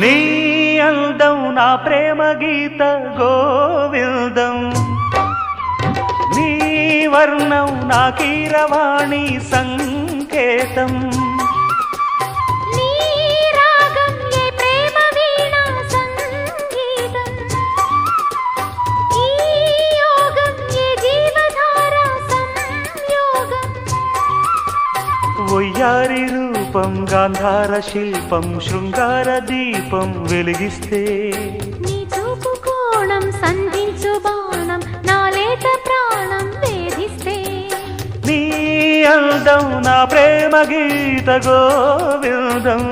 నీ అందం నా ప్రేమ గీత గోవిందం, నీ వర్ణం నా కీరవాణి సంకేతం. వయ్యారి రూపం గాంధార శిల్పం శృంగార దీపం వెలిగిస్తే, నీ చూపు కోణం సంధించు బాణం నా లేత ప్రాణం వేధిస్తే, నీ అందం నా ప్రేమ గీత గోవిందం.